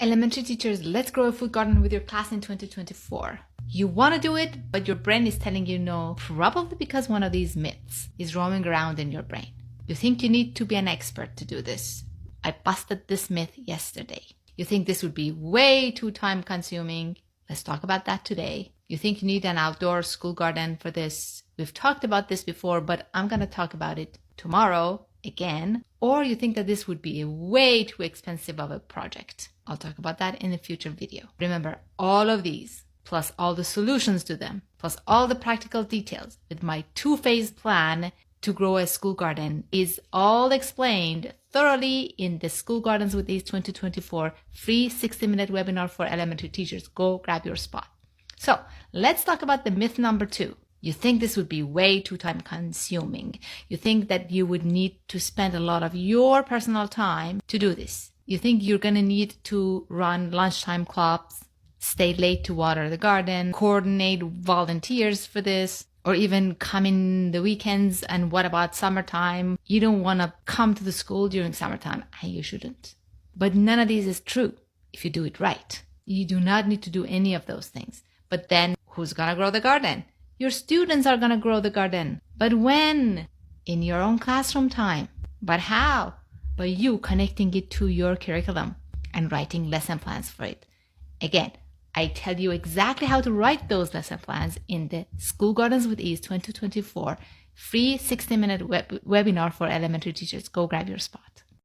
Elementary teachers, let's grow a food garden with your class in 2024. You want to do it, but your brain is telling you no, probably because one of these myths is roaming around in your brain. You think you need to be an expert to do this. I busted this myth yesterday. You think this would be way too time consuming. Let's talk about that today. You think you need an outdoor school garden for this. We've talked about this before, but I'm going to talk about it tomorrow again. Or you think that this would be a way too expensive of a project. I'll talk about that in a future video. Remember, all of these, plus all the solutions to them, plus all the practical details with my two-phase plan to grow a school garden is all explained thoroughly in the School Gardens with Ease 2024 free 60-minute webinar for elementary teachers. Go grab your spot. So let's talk about the myth number 2. You think this would be way too time consuming. You think that you would need to spend a lot of your personal time to do this. You think you're going to need to run lunchtime clubs, stay late to water the garden, coordinate volunteers for this, or even come in the weekends. And what about summertime? You don't want to come to the school during summertime, and you shouldn't. But none of these is true if you do it right. You do not need to do any of those things. But then who's going to grow the garden? Your students are going to grow the garden. But when? In your own classroom time. But how? By you connecting it to your curriculum and writing lesson plans for it. Again, I tell you exactly how to write those lesson plans in the School Gardens with Ease 2024 free 60-minute webinar for elementary teachers. Go grab your spot.